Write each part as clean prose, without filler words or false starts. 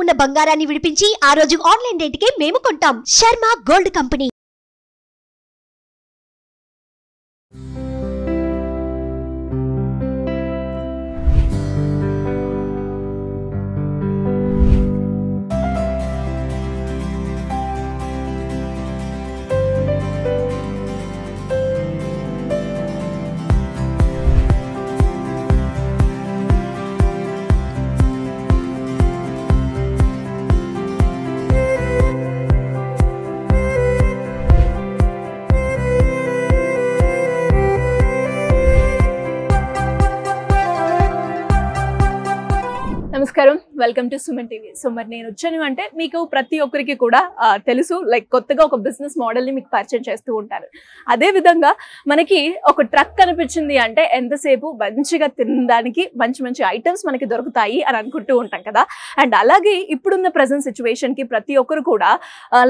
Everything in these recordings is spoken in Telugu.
ఉన్న బంగారాన్ని విడిపించి ఆ రోజు ఆన్లైన్ రేటుకే మేము కొంటాం. Sharma gold company. నమస్కారం, welcome to Suman TV. So మరి నేను వచ్చాను అంటే మీకు ప్రతి ఒక్కరికి కూడా తెలుసు, లైక్ కొత్తగా ఒక బిజినెస్ మోడల్ని మీకు పరిచయం చేస్తూ ఉంటారు. అదే విధంగా మనకి ఒక ట్రక్ కనిపించింది అంటే ఎంతసేపు మంచిగా తినడానికి మంచి మంచి ఐటమ్స్ మనకి దొరుకుతాయి అని అనుకుంటూ ఉంటాం కదా. అండ్ అలాగే ఇప్పుడున్న ప్రజెంట్ సిచ్యువేషన్కి ప్రతి ఒక్కరు కూడా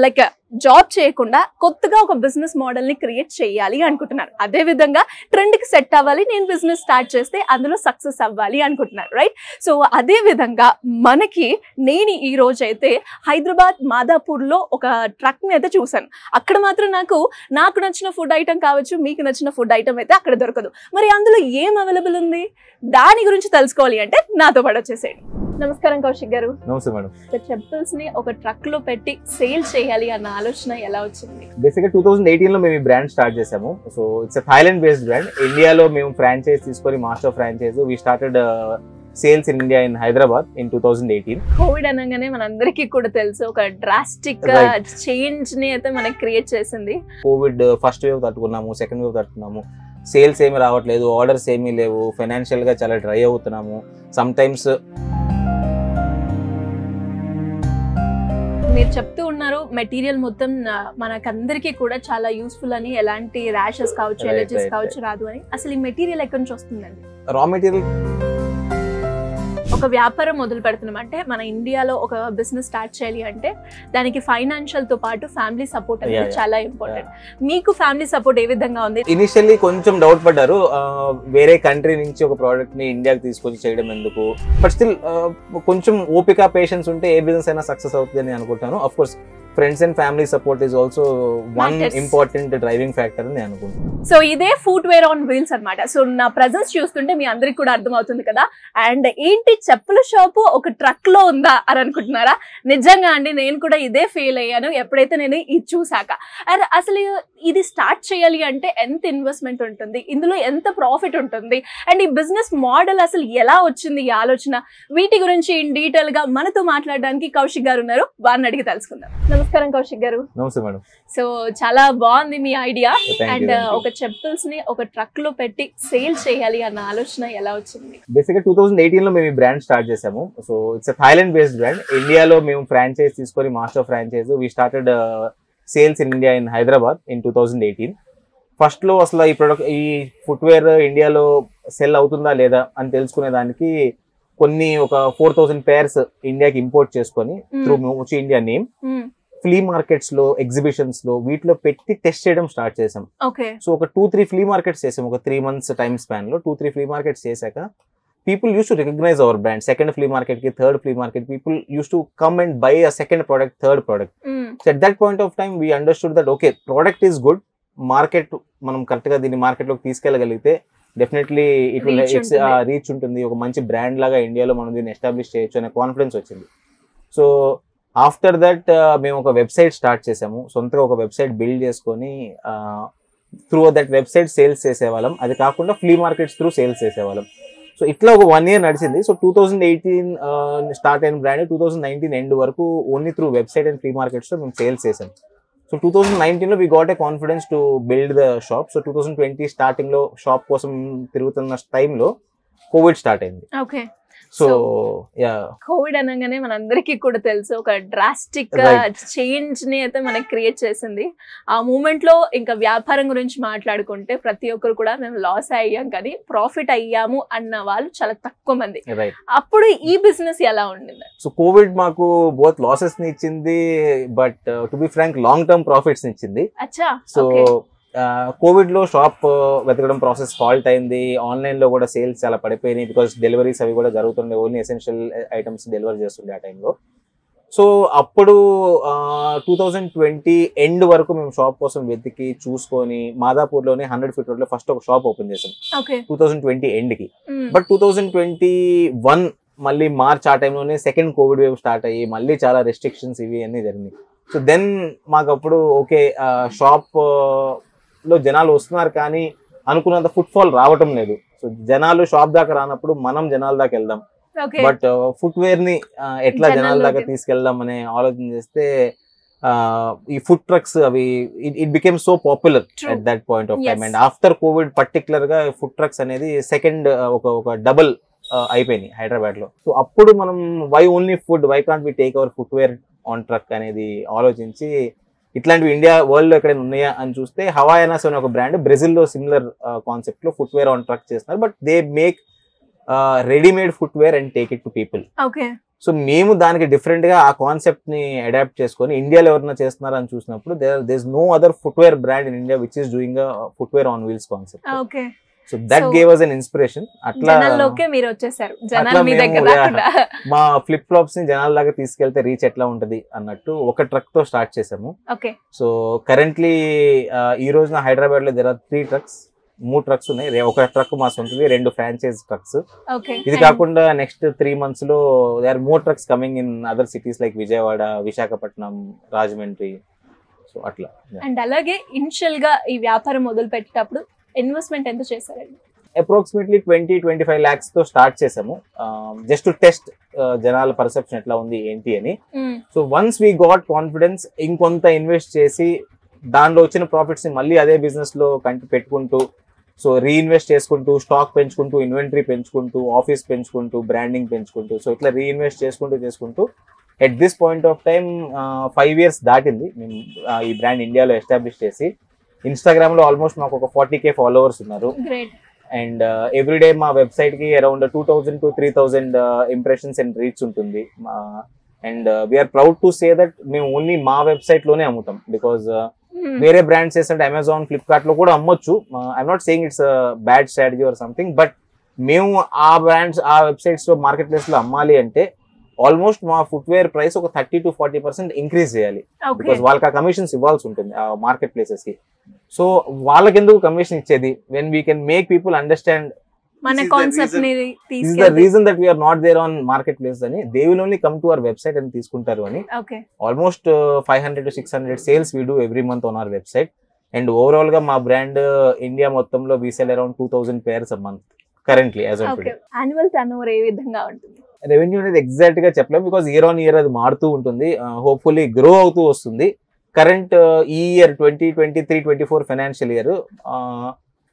లైక్ జాబ్ చేయకుండా కొత్తగా ఒక బిజినెస్ మోడల్ని క్రియేట్ చేయాలి అనుకుంటున్నారు. అదే విధంగా ట్రెండ్కి సెట్ అవ్వాలి, నేను బిజినెస్ స్టార్ట్ చేస్తే అందులో సక్సెస్ అవ్వాలి అనుకుంటున్నారు, రైట్? సో అదే విధంగా మనకి నేను ఈ రోజు అయితే హైదరాబాద్ మాదాపూర్లో ఒక ట్రక్ని అయితే చూశాను. అక్కడ మాత్రం నాకు నచ్చిన ఫుడ్ ఐటమ్ కావచ్చు, మీకు నచ్చిన ఫుడ్ ఐటమ్ అయితే అక్కడ దొరకదు. మరి అందులో ఏం అవైలబుల్ ఉంది, దాని గురించి తెలుసుకోవాలి అంటే నాతో పాటు వచ్చేసేయండి. నమస్కారం కౌశిక్ గారు. నమస్తే మేడం. చెప్పుల్స్ ని ఒక ట్రక్ లో పెట్టి సేల్ చేయాలి అన్న ఆలోచన ఎలా వచ్చింది? బేసిక్గా 2018 లో మేము ఈ బ్రాండ్ స్టార్ట్ చేసాము. So it's Thailand based brand. ఇండియాలో మేము ఫ్రాంచైజ్ తీసుకొని master franchise we started sales in India in Hyderabad in 2018. Covid అనగానే మనందరికీ కూడా తెలుసు, ఒక డ్రాస్టిక్ చేంజ్ ని అయితే మనకి క్రియేట్ చేసింది. కోవిడ్ ఫస్ట్ వేవ్ తట్టుకున్నాము, సెకండ్ వేవ్ తట్టుకున్నాము. సేల్స్ ఏమీ రావట్లేదు, ఆర్డర్స్ ఏమీ లేవు, ఫైనాన్షియల్ గా చాలా డ్రై అవుతున్నాము. సమ్ టైమ్స్ మీరు చెప్తూ ఉన్నారు మెటీరియల్ మొత్తం మనకందరికీ కూడా చాలా యూస్ఫుల్ అని, ఎలాంటి ర్యాషెస్ కావచ్చు, ఎలర్జీస్ కావచ్చు రాదు అని. అసలు ఈ మెటీరియల్ ఎక్కడి నుంచి వస్తుందండి? Raw material. ఒక వ్యాపారం మొదలు పెడుతున్నాం అంటే మన ఇండియాలో ఒక బిజినెస్ స్టార్ట్ చేయాలి అంటే దానికి ఫైనాన్షియల్ తో పాటు ఫ్యామిలీ సపోర్ట్ అనేది చాలా ఇంపార్టెంట్. మీకు ఫ్యామిలీ సపోర్ట్ ఏ విధంగా ఉంది? ఇనిషియల్లీ కొంచెం డౌట్ పడ్డారు, వేరే కంట్రీ నుంచి ఒక ప్రోడక్ట్ ని ఇండియాకి తీసుకొచ్చి చేయడం ఎందుకు. బట్ స్టిల్ కొంచెం ఓపిక, పేషెన్స్ ఉంటే ఏ బిజినెస్ అయినా సక్సెస్ అవుతుంది అని అనుకుంటాను. Of course friends and family support is also one important driving factor అని అనుకుంటున్నాను. సో ఇదే ఫుట్వేర్ ఆన్ వీల్స్ అన్నమాట. సో నా ప్రెజెన్స్ చూస్తుంటే మీ అందరికి కూడా అర్థమవుతుంది కదా. అండ్ ఏంటి, చెప్పుల షాపు ఒక ట్రక్ లో ఉందా అని అనుకుంటున్నారా? నిజంగా అండి, నేను కూడా ఇదే ఫీల్ అయ్యాను ఎప్పుడైతే నేను ఇది చూసాక. అండ్ అసలు ఇది స్టార్ట్ చేయాలి అంటే ఎంత ఇన్వెస్ట్మెంట్ ఉంటుంది, ఇందులో ఎంత ప్రాఫిట్ ఉంటుంది, అండ్ ఈ బిజినెస్ మోడల్ అసలు ఎలా వచ్చింది ఈ ఆలోచన, వీటి గురించి ఇన్ డీటెయిల్ గా మనతో మాట్లాడడానికి కౌశిక్ గారు ఉన్నారు. వారిని అడిగి తెలుసుకుందాం. నమస్కారం కౌశిక్ గారు. నమస్తే మేడం. సో చాలా బాగుంది మీ ఐడియా. అండ్ ఒక చెప్పుల్స్ ని ఒక ట్రక్ లో పెట్టి సేల్ చేయాలి అన్న ఆలోచన ఎలా వచ్చింది? బేసిక్గా 2018 లో మేము ఈ బ్రాండ్ స్టార్ట్ చేసాము. So it's Thailand based brand. ఇండియాలో మేము ఫ్రాంచైజ్ తీసుకొని master franchise we started sales in India in Hyderabad in 2018. First లో అసలు ఈ ఫుట్వేర్ ఇండియాలో సెల్ అవుతుందా లేదా అని తెలుసుకునే దానికి ఒక 4000 pairs ఇండియాకి ఇంపోర్ట్ చేసుకొని through మూచి India name flea markets లో, ఎగ్జిబిషన్స్ లో, వీటిలో పెట్టి టెస్ట్ చేయడం స్టార్ట్ చేసాం. సో ఒక 2-3 ఫ్లీ మార్కెట్స్ చేసాం. ఒక 3 months టైమ్ స్పాన్ లో 2-3 ఫ్లీ మార్కెట్స్ చేశాక people used to recognize our brand. Second flea market ki, third flea market, people used to come and buy a second product, third product. So at that point of time we understood that okay, product is good, market మనం కరెక్ట్ గా దీన్ని మార్కెట్ లోకి తీసుకెళ్ళగలిగితే డెఫినెట్లీ ఇట్ విల్ రీచ్ ఉంటుంది, ఒక మంచి బ్రాండ్ లాగా ఇండియాలో మనం దీన్ని ఎస్టాబ్లిష్ చేయొచ్చు అనే కాన్ఫిడెన్స్ వచ్చింది. సో ఆఫ్టర్ దట్ మేము ఒక వెబ్సైట్ స్టార్ట్ చేసాము. సొంతగా ఒక వెబ్సైట్ బిల్డ్ చేసుకొని త్రూ దట్ వెబ్సైట్ సేల్స్ చేసేవాళ్ళం. అది కాకుండా ఫ్లీ మార్కెట్స్ త్రూ సేల్స్ చేసేవాళ్ళం. సో ఇట్లా ఒక 1 year నడిచింది. సో 2018 స్టార్ట్ అయిన బ్రాండ్ 2019 ఎండ్ వరకు only through website and flea markets లో మేము సేల్స్ చేసాం. సో 2019 లో we got a confidence to build the shop. So 2020 starting లో షాప్ కోసం తిరుగుతున్న టైంలో కోవిడ్ స్టార్ట్ అయింది. ఓకే. సో కోవిడ్ అనగానే మనందరికీ కూడా తెలుసు, ఒక డ్రాస్టిక్ చేంజ్ ని అయితే మనకి క్రియేట్ చేసింది. ఆ మూమెంట్ లో ఇంకా వ్యాపారం గురించి మాట్లాడుకుంటే ప్రతి ఒక్కరు కూడా మేము లాస్ అయ్యాం కానీ ప్రాఫిట్ అయ్యాము అన్న వాళ్ళు చాలా తక్కువ మంది. అప్పుడు ఈ బిజినెస్ ఎలా ఉండింది? సో కోవిడ్ మాకు బోత్ లాసెస్ ని ఇచ్చింది, but to be frank long term profits ని ఇచ్చింది. సో కోవిడ్ లో షాప్ వెతకడం ప్రాసెస్ ఫాల్ట్ అయింది. ఆన్లైన్ లో కూడా సేల్స్ చాలా పడిపోయినాయి, బికాస్ డెలివరీస్ అవి కూడా జరుగుతుండే, ఓన్లీ ఎసెన్షియల్ ఐటమ్స్ డెలివరీ చేస్తుండే ఆ టైంలో. సో అప్పుడు 2020 ఎండ్ వరకు మేము షాప్ కోసం వెతికి చూసుకొని మాదాపూర్లోనే 100 feet రోడ్లో ఫస్ట్ ఒక షాప్ ఓపెన్ చేసాం 2020 ఎండ్కి. బట్ 2021 మళ్ళీ మార్చ్ ఆ టైంలోనే సెకండ్ కోవిడ్ వేవ్ స్టార్ట్ అయ్యి మళ్ళీ చాలా రెస్ట్రిక్షన్స్ ఇవి అన్నీ జరిగినాయి. సో దెన్ మాకు అప్పుడు ఓకే షాప్ లో జనాలు వస్తున్నారు కానీ అనుకున్నంత ఫుట్ ఫాల్ రావటం లేదు. సో జనాలు షాప్ దాకా రానప్పుడు మనం జనాల దాకా వెళ్దాం, బట్ ఫుట్వేర్ ని ఎట్లా జనాల దాకా తీసుకెళ్దాం అనే ఆలోచన చేస్తే ఈ ఫుడ్ ట్రక్స్ అవి it became so popular at that point of time. And after COVID particular గా ఫుడ్ ట్రక్స్ అనేది సెకండ్ ఒక డబుల్ అయిపోయినాయి హైదరాబాద్ లో. సో అప్పుడు మనం why only food, why can't we take our footwear on truck అనేది ఆలోచించి ఇట్లాంటివి ఇండియా వరల్డ్ లో ఎక్కడైనా ఉన్నాయా అని చూస్తే హవాయానాస్ అనే ఒక బ్రాండ్ బ్రెజిల్ లో సిమిలర్ కాన్సెప్ట్ లో ఫుట్వేర్ ఆన్ ట్రక్ చేస్తున్నారు. But they make readymade footwear and take it to people. So మేము దానికి డిఫరెంట్ గా ఆ కాన్సెప్ట్ ని అడాప్ట్ చేసుకొని ఇండియాలో ఎవరైనా చేస్తున్నారు అని చూసినప్పుడు there is no other footwear brand in India which is doing footwear on wheels concept. So that gave us an inspiration. అట్లా మా ఫ్లిప్ ఫ్లాప్స్ ని జనాల దాకా తీసుకెళ్తే రీచ్ ఎట్లా ఉంటది అన్నట్టు ఒక ట్రక్ తో స్టార్ట్ చేసాము. సో కరెంట్లీ ఈ రోజున హైదరాబాద్ లో దేర్ ఆర్ 3 trucks, 3 trucks ఉన్నాయి. ఒక ట్రక్ మా సొంతది, 2 ఫ్రాంచైజ్ ట్రక్స్. ఇది కాకుండా నెక్స్ట్ 3 months లో they are more trucks coming in other cities like Vijayawada, Visakhapatnam, Rajahmundry. So అట్లా. అండ్ అలాగే ఇనిషియల్ గా ఈ వ్యాపారం మొదలు పెట్టేటప్పుడు ఇన్వెస్ట్మెంట్ ఎంత చేశారండి? అప్రాక్సిమేట్లీ 20-25 lakhs తో స్టార్ట్ చేసాము, జస్ట్ టు టెస్ట్ జనాల పర్సెప్షన్ ఎట్లా ఉంది ఏంటి అని. So once we got confidence ఇంకొంత ఇన్వెస్ట్ చేసి దానిలో వచ్చిన ప్రాఫిట్స్ ని మళ్ళీ అదే బిజినెస్ లో పెట్టుకుంటూ, సో రీఇన్వెస్ట్ చేసుకుంటూ, స్టాక్ పెంచుకుంటూ, ఇన్వెంటరీ పెంచుకుంటూ, ఆఫీస్ పెంచుకుంటూ, బ్రాండింగ్ పెంచుకుంటూ, సో ఇట్లా రీఇన్వెస్ట్ చేసుకుంటూ at this point of time 5 years దాటింది మేము ఈ బ్రాండ్ ఇండియాలో ఎస్టాబ్లిష్ చేసి. ఇన్స్టాగ్రామ్ లో ఆల్మోస్ట్ మాకు ఒక 40K ఫాలోవర్స్ ఉన్నారు. అండ్ ఎవ్రీడే మా వెబ్సైట్ కి around 2000 to 3000 impressions and reach ఉంటుంది. And we are proud to say that మేము ఓన్లీ మా వెబ్సైట్ లోనే అమ్ముతాం. బికాస్ వేరే బ్రాండ్స్ చేస్తుంటే అమెజాన్, ఫ్లిప్కార్ట్ లో కూడా అమ్మొచ్చు. I'm not saying it's bad strategy or something, but మేము ఆ బ్రాండ్స్ ఆ వెబ్సైట్స్ లో మార్కెట్ ప్లేస్ లో అమ్మాలి అంటే ఆల్మోస్ట్ మా ఫుట్వేర్ ప్రైస్ ఒక 30 to 40% ఇంక్రీజ్ చేయాలి. బికాస్ వాళ్ళకి ఆ కమిషన్స్ ఇవ్వాల్సి ఉంటుంది ఆ మార్కెట్ ప్లేసెస్ కి. సో వాళ్ళకి ఎందుకు కమిషన్ ఇచ్చేది when we can make people understand reason that we are not there on market place అని, they will only come to our website అని తీసుకుంటారు అని. Almost 500 to 600 sales we do every month on our website. And overall గా మా బ్రాండ్ ఇండియా మొత్తంలో we sell around 2000 pairs a month currently. Annual turnover ఏ విధంగా ఉంటుంది? రెవెన్యూ అనేది ఎగ్జాక్ట్ గా చెప్పలేము, బికాస్ ఇయర్ ఆన్ ఇయర్ అది మారుతూ ఉంటుంది. హోప్ఫుల్లీ గ్రో అవుతూ వస్తుంది. కరెంట్ ఈ year 2023-24 financial year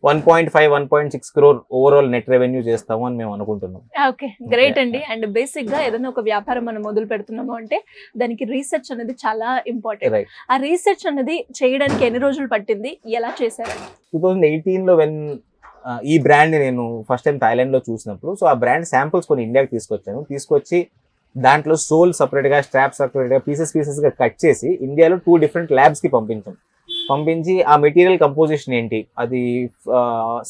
1.5-1.6 crore overall net revenue చేస్తాము అని మేము అనుకుంటున్నాం. ఓకే, గ్రేట్ అండి. అండ్ బేసిక్ గా ఏదైనా ఒక వ్యాపారం మనం మొదలు పెడుతున్నాము అంటే దానికి రీసెర్చ్ అనేది చాలా ఇంపార్టెంట్. ఆ రీసెర్చ్ అనేది చేయడానికి ఎన్ని రోజులు పట్టింది, ఎలా చేశారు? 2018 లో వెన్ ఈ బ్రాండ్ నేను ఫస్ట్ టైం థాయిలాండ్ లో చూసినప్పుడు, సో ఆ బ్రాండ్ శాంపుల్స్ కొన్ని ఇండియాకి తీసుకొచ్చి దాంట్లో సోల్ సపరేట్ గా, స్ట్రాప్ సపరేట్ గా, పీసెస్ గా కట్ చేసి ఇండియాలో 2 different ల్యాబ్స్ కి పంపించి ఆ మెటీరియల్ కంపోజిషన్ ఏంటి, అది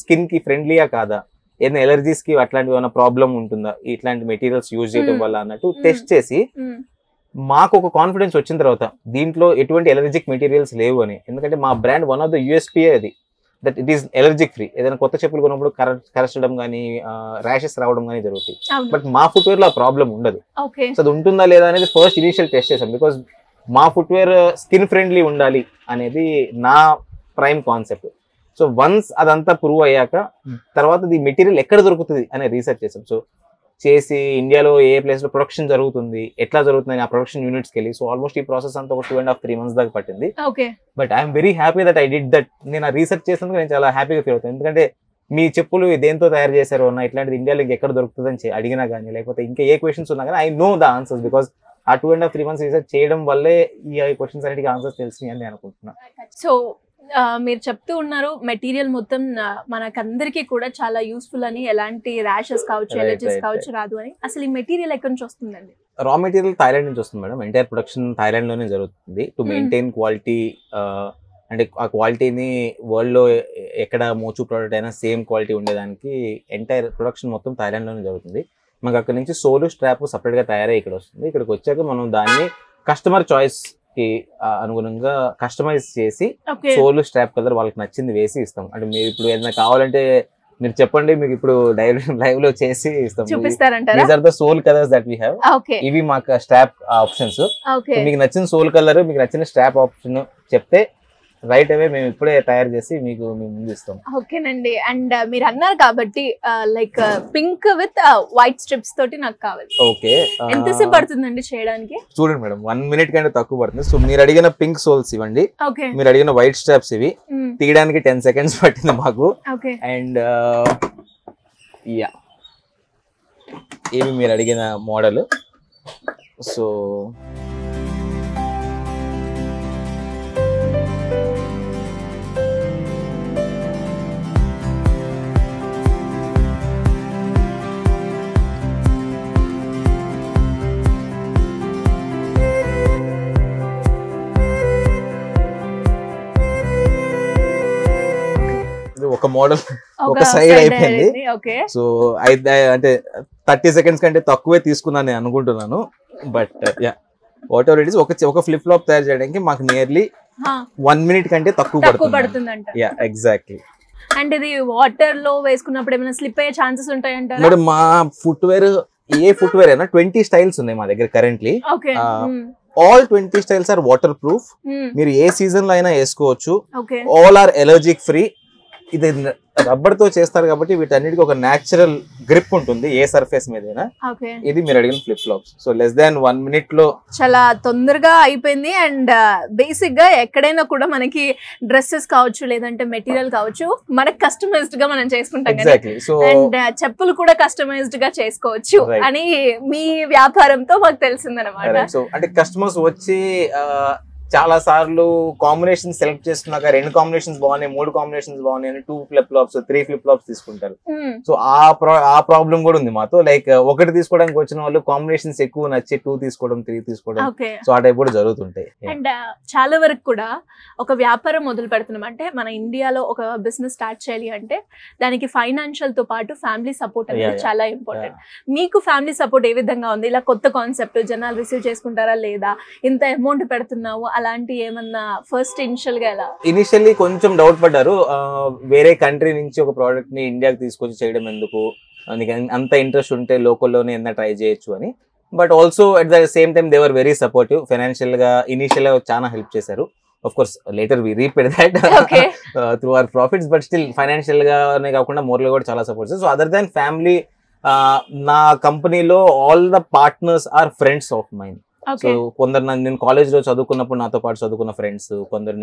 స్కిన్ కి ఫ్రెండ్లీయా కాదా, ఏదైనా ఎలర్జీస్ కి అట్లాంటివి ఏమైనా ప్రాబ్లం ఉంటుందా ఇట్లాంటి మెటీరియల్స్ యూజ్ చేయడం వల్ల అన్నట్టు టెస్ట్ చేసి మాకు ఒక కాన్ఫిడెన్స్ వచ్చిన తర్వాత దీంట్లో ఎటువంటి ఎలర్జిక్ మెటీరియల్స్ లేవు అని. ఎందుకంటే మా బ్రాండ్ వన్ ఆఫ్ ద యూఎస్పీఏ అది, that it is allergic free. ఏదైనా కొత్త చెప్పులు కొన్నప్పుడు కరచడం కానీ, ర్యాషెస్ రావడం కానీ జరుగుతాయి. బట్ మా ఫుట్వేర్ లో ఆ ప్రాబ్లం ఉండదు. సో అది ఉంటుందా లేదా అనేది ఫస్ట్ ఇనిషియల్ టెస్ట్ చేసాం. బికాస్ మా ఫుట్వేర్ స్కిన్ ఫ్రెండ్లీ ఉండాలి అనేది నా ప్రైమ్ కాన్సెప్ట్. సో వన్స్ అదంతా ప్రూవ్ అయ్యాక తర్వాత ది మెటీరియల్ ఎక్కడ దొరుకుతుంది అనే రీసెర్చ్ చేసాం. సో చేసి ఇండియాలో ఏ ప్లేస్ లో ప్రొడక్షన్ జరుగుతుంది, ఎట్లా జరుగుతుంది ఆ ప్రొడక్షన్ యూనిట్స్కి వెళ్ళి. సో ఆల్మోస్ట్ ఈ ప్రాసెస్ అంతా ఒక 2.5-3 months దాకా పట్టింది. But I'm very happy that I did that. నేను ఆ రీసెర్చ్ చేసినందుకు నేను చాలా హ్యాపీగా ఫీల్ అవుతాను. ఎందుకంటే మీ చెప్పులు దేంతో తయారు చేశారు అన్న ఇట్లాంటిది ఇండియాలో ఎక్కడ దొరుకుతుంది అని అడిగినా కానీ, లేకపోతే ఇంకా ఏ క్వశ్చన్స్ ఉన్నా కానీ I know the answers. Because ఆ 2.5-3 months రీసెర్చ్ చేయడం వల్లే ఈ క్వశ్చన్స్ అన్నిటికీ ఆన్సర్స్ తెలిసినాయి అని అనుకుంటున్నాను. సో మీరు చెప్తూ ఉన్నారు మెటీరియల్ మొత్తం మనకందరికీ కూడా చాలా యూస్ఫుల్ అని, ఎలాంటి ర్యాషెస్ కావచ్చు, ఎలర్జీస్ కావచ్చు రాదు అని. అసలు ఈ మెటీరియల్ ఎక్కడి నుంచి వస్తుందండి? రా మెటీరియల్ థాయిలాండ్ నుంచి వస్తుంది మేడం. ఎంటైర్ ప్రొడక్షన్ థాయిలాండ్ లోనే జరుగుతుంది. టు మెయింటైన్ క్వాలిటీ, అంటే ఆ క్వాలిటీని వరల్డ్ లో ఎక్కడ మోచు ప్రోడక్ట్ అయినా సేమ్ క్వాలిటీ ఉండేదానికి ఎంటైర్ ప్రొడక్షన్ మొత్తం థాయిలాండ్ లోనే జరుగుతుంది. మాకు అక్కడ నుంచి సోలు, స్ట్రాప్ సపరేట్ గా తయారై ఇక్కడ వస్తుంది. ఇక్కడికి వచ్చాక మనం దాన్ని కస్టమర్ చాయిస్ కి అనుగుణంగా కస్టమైజ్ చేసి సోల్ స్ట్రాప్ కలర్ వాళ్ళకి నచ్చింది వేసి ఇస్తాం. అంటే మీరు ఇప్పుడు ఏదైనా కావాలంటే మీరు చెప్పండి, మీకు ఇప్పుడు లైవ్ లో చేసి ఇస్తాం. These are the sole colours that we have. ఇవి మాకు స్ట్రాప్ ఆప్షన్స్. మీకు నచ్చిన సోల్ కలర్, మీకు నచ్చిన స్ట్రాప్ ఆప్షన్ చెప్తే రైట్ అవే మేము ఇప్పుడే తయారు చేసి మీకు మేము ముందు ఇస్తాం. ఓకేనండి. అండ్ మీరు అన్నారు కాబట్టి like pink with white strips తోటి నాకు కావాలి. ఓకే, ఎంతసేపు పడుతుందండి చేయడానికి? చూడండి మేడం, 1 minute కంటే తక్కువ పడుతుంది. సో మీరు అడిగిన పింక్ సోల్స్ ఇవ్వండి, మీరు అడిగిన వైట్ స్ట్రాప్స్ ఇవి తీయడానికి 10 seconds పట్టింది మాకు. అండ్ యా, ఇవి మీరు అడిగిన మోడల్. సో ఒక మోడల్ ఒక సైడ్ అయిపోయింది. సో అంటే 30 seconds కంటే తక్కువే తీసుకున్నాను నేను అనుకుంటున్నాను. But yeah, whatever it is, ఒక ఫ్లిప్ ఫ్లాప్ తయారు చేయడానికి మాకు నియర్లీ 1 minute కంటే తక్కువ పడుతుంది. Yeah, exactly. అండ్ ఇది వాటర్ లో వేసుకున్నప్పుడు ఏమైనా స్లిప్ అయ్యే ఛాన్సెస్ ఉంటాయంటారా? మేడం, మా ఫుట్వేర్ ఏ ఫుట్వేర్ అయినా 20 styles ఉన్నాయి మా దగ్గర currently. All 20 styles are waterproof. మీరు ఏ సీజన్ లో అయినా వేసుకోవచ్చు. All are allergic free. ఇది రబ్బర్ తో చేస్తారు కాబట్టి వీటన్నిటికి ఒక నేచురల్ గ్రిప్ ఉంటుంది ఏ సర్ఫేస్ మీదైనా. ఇది మీరు అడిగిన flip flops. So less than 1 minute లో చాలా తొందరగా అయిపోయింది. అండ్ బేసిక్ గా ఎక్కడైనా కూడా మనకి డ్రెస్సెస్ కావచ్చు, లేదంటే మెటీరియల్ కావచ్చు, మనకి కస్టమైజ్డ్ గా మనం చేసుకుంటాం. అండ్ చెప్పులు కూడా కస్టమైజ్డ్ గా చేసుకోవచ్చు అని మీ వ్యాపారంతో మాకు తెలిసిందనమాట. సో అంటే కస్టమర్స్ వచ్చి చాలా సార్లు కాంబినేషన్ సెలెక్ట్ చేసుకున్నాక 2 కాంబినేషన్స్ బాగున్నాయి, 3 కాంబినేషన్స్ బాగున్నాయి అని 2 ఫ్లిప్ ఫ్లాప్స్ 3 ఫ్లిప్ ఫ్లాప్స్ తీసుకుంటారు. సో ఆ ప్రాబ్లం కూడా ఉంది మాతో. లైక్ ఒకటి తీసుకోవడానికి వచ్చిన వాళ్ళు కాంబినేషన్స్ ఎక్కువ నచ్చి 2 తీసుకోవడం, 3 తీసుకోవడం, సో ఆ టైప్ కూడా జరుగుతుంటాయి. అండ్ చాలా వరకు కూడా ఒక వ్యాపారం మొదలు పెడుతున్నాం అంటే, మన ఇండియాలో ఒక బిజినెస్ స్టార్ట్ చేయాలి అంటే దానికి ఫైనాన్షియల్ తో పాటు ఫ్యామిలీ సపోర్ట్ అనేది చాలా ఇంపార్టెంట్. మీకు ఫ్యామిలీ సపోర్ట్ ఏ విధంగా ఉంది? ఇలా కొత్త కాన్సెప్ట్ జనాలు రిసీవ్ చేసుకుంటారా లేదా? ఇంత అమౌంట్ పెడుతున్నావు అలాంటి ఏమన్నా ఫస్ట్ ఇనిషియల్లీ కొంచెం డౌట్ పడ్డారు. వేరే కంట్రీ నుంచి ఒక ప్రోడక్ట్ ని ఇండియాకి తీసుకొచ్చి చేయడం ఎందుకు, అంత ఇంట్రెస్ట్ ఉంటే లోకల్లోనే ఎంత ట్రై చేయొచ్చు అని. But also at the same time they were very supportive. Financial గా ఇనిషియల్ గా చాలా హెల్ప్ చేశారు. Of course, later we reaped that through our profits, but still financial gaane kaakunda morally kuda chaala support. So other than family, na company lo all the partners are friends of mine. So kondaru nenu college lo chadukunnappudu nato paatu chadukunna friends, kondaru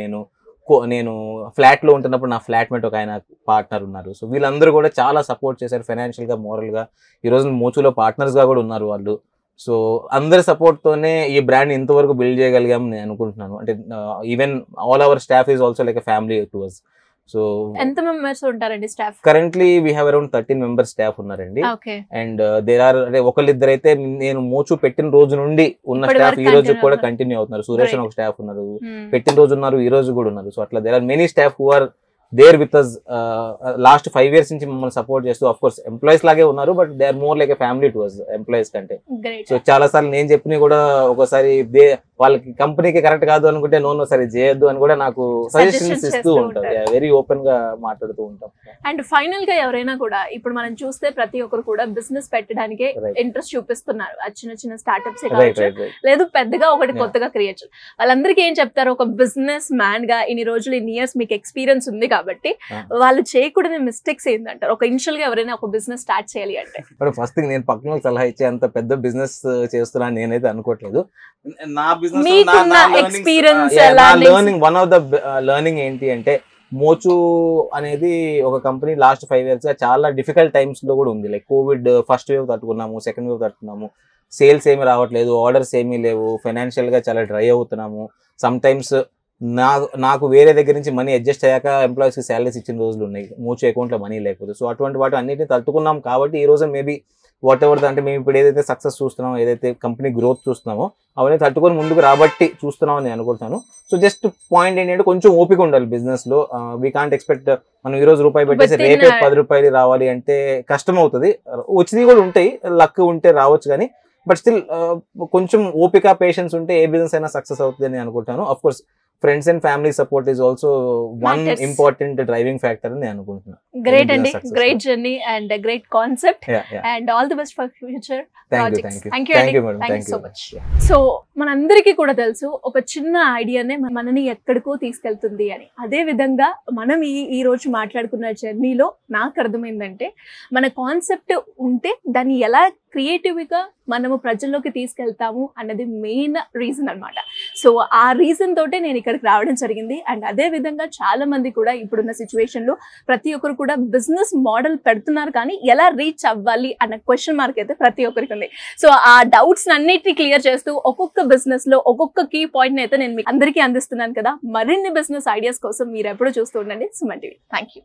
నేను ఫ్లాట్ లో ఉంటున్నప్పుడు నా ఫ్లాట్మేట్ ఒక ఆయన పార్ట్నర్ ఉన్నారు. సో వీళ్ళందరూ కూడా చాలా సపోర్ట్ చేశారు ఫైనాన్షియల్ గా, మోరల్ గా. ఈ రోజు మోచులో పార్ట్నర్స్ గా కూడా ఉన్నారు వాళ్ళు. సో అందరి సపోర్ట్ తోనే ఈ బ్రాండ్ ఇంతవరకు బిల్డ్ చేయగలిగాం నేను అనుకుంటున్నాను. అంటే even all our staff is also like a family to us. So ఎంత మెంబర్స్ ఉంటారండి staff? Currently we have around 13 members staff ఉన్నారండి. అండ్ దేర్ ఆర్ అంటే ఒకళ్ళిద్దరు అయితే నేను మోచు పెట్టిన రోజు నుండి ఉన్న స్టాఫ్ ఈ రోజు కూడా కంటిన్యూ అవుతున్నారు. సురేష్ అని ఒక స్టాఫ్ ఉన్నారు, పెట్టిన రోజు ఉన్నారు, ఈ రోజు కూడా ఉన్నారు. సో అట్లా there are many staff who are there with us last 5 years నుంచి మమ్మల్ని సపోర్ట్ చేస్తూ. ఆఫ్ కోర్స్ ఎంప్లాయీస్ లాగే ఉన్నారు, but they are more like a family to us employees కంటే. సో చాలా సార్లు నేను చెప్పిన కూడా ఒకసారి వాళ్ళకి కంపెనీకి కరెక్ట్ కాదు అనుకుంటే నో సరే చేయొద్దు అని కూడా నాకు సజెషన్స్ ఇస్తూ ఉంటారు. వెరీ ఓపెన్ గా మాట్లాడుతూ ఉంటాం. అండ్ ఫైనల్ గా ఎవరైనా కూడా ఇప్పుడు మనం చూస్తే ప్రతి ఒక్కరు కూడా బిజినెస్ పెట్టడానికి ఇంట్రెస్ట్ చూపిస్తున్నారు. చిన్న చిన్న స్టార్ట్అప్స్ లేదు పెద్దగా ఒకటి కొత్తగా క్రియేట్. వాళ్ళందరికీ ఏం చెప్తారు? ఒక బిజినెస్ మ్యాన్ గా ఇన్ని రోజులు ఇన్ని ఇయర్స్ మీకు ఎక్స్పీరియన్స్ ఉంది కాబట్టి వాళ్ళు చేయకూడని మిస్టేక్స్ ఏంటంటారు? ఒక ఇనిషియల్ గా ఎవరైనా ఒక బిజినెస్ స్టార్ట్ చేయాలి అంటే ఫస్ట్ థింగ్, నేను పక్కన సలహా ఇచ్చే అంత పెద్ద బిజినెస్ చేస్తున్నాను నేనైతే అనుకోవట్లేదు. నా learning one of the learning ఏంటి అంటే, మోచు అనేది ఒక కంపెనీ లాస్ట్ 5 years గా చాలా డిఫికల్ట్ టైమ్స్ లో కూడా ఉంది. లైక్ కోవిడ్ ఫస్ట్ వేవ్ తట్టుకున్నాము, సెకండ్ వేవ్ తట్టుకున్నాము, సేల్స్ ఏమి రావట్లేదు, ఆర్డర్స్ ఏమీ లేవు, ఫైనాన్షియల్ గా చాలా డ్రై అవుతున్నాము. సమ్ టైమ్స్ నాకు వేరే దగ్గర నుంచి మనీ అడ్జస్ట్ అయ్యాక ఎంప్లాయీస్ కి శాలరీస్ ఇచ్చిన రోజులు ఉన్నాయి, మోచు అకౌంట్ లో మనీ లేకపోతే. సో అటువంటి వాటి అన్నిటిని తట్టుకున్నాం కాబట్టి ఈ రోజు మేబీ వాట్ ఎవర్ అంటే మేము ఇప్పుడు ఏదైతే సక్సెస్ చూస్తున్నామో, ఏదైతే కంపెనీ గ్రోత్ చూస్తున్నామో అవన్నీ తట్టుకొని ముందుకు రాబట్టి చూస్తున్నాం అని అనుకుంటున్నాను. సో జస్ట్ పాయింట్ ఏంటంటే కొంచెం ఓపిక ఉండాలి బిజినెస్ లో. వీ కాంట్ ఎక్స్పెక్ట్ మనం ఈ రోజు రూపాయి పెట్టేసి రేపే 10 రూపాయలు రావాలి అంటే కష్టం అవుతుంది. వచ్చినవి కూడా ఉంటాయి, లక్ ఉంటే రావచ్చు, కానీ బట్ స్టిల్ కొంచెం ఓపిక పేషెన్స్ ఉంటే ఏ బిజినెస్ అయినా సక్సెస్ అవుతుంది అని అనుకుంటాను. Of course friends and family support is also one important driving factor అని నేను అనుకుంటున్నాను. గ్రేట్ అండి, great journey and great concept and all the best for future projects. Thank you so much. So మనందరికీ కూడా తెలుసు ఒక చిన్న ఐడియానే మనని ఎక్కడికో తీసుకెళ్తుంది అని. అదే విధంగా మనం ఈ రోజు మాట్లాడుకున్న జర్నీలో నాకు అర్థమైందంటే మన కాన్సెప్ట్ ఉంటే దాన్ని ఎలా క్రియేటివ్గా మనము ప్రజల్లోకి తీసుకెళ్తాము అన్నది మెయిన్ రీజన్ అనమాట. సో ఆ రీజన్ తోటే నేను ఇక్కడికి రావడం జరిగింది. అండ్ అదే విధంగా చాలా మంది కూడా ఇప్పుడున్న సిచ్యువేషన్లో ప్రతి ఒక్కరు కూడా బిజినెస్ మోడల్ పెడుతున్నారు, కానీ ఎలా రీచ్ అవ్వాలి అన్న క్వశ్చన్ మార్క్ అయితే ప్రతి ఒక్కరికి ఉంది. సో ఆ డౌట్స్ అన్నిటిని క్లియర్ చేస్తూ ఒక్కొక్క బిజినెస్ లో ఒక్కొక్క కీ పాయింట్ అయితే నేను మీకు అందరికీ అందిస్తున్నాను కదా. మరిన్ని బిజినెస్ ఐడియాస్ కోసం మీరు ఎప్పుడు చూస్తూ ఉండండి సుమన్ టీవీ. Thank you.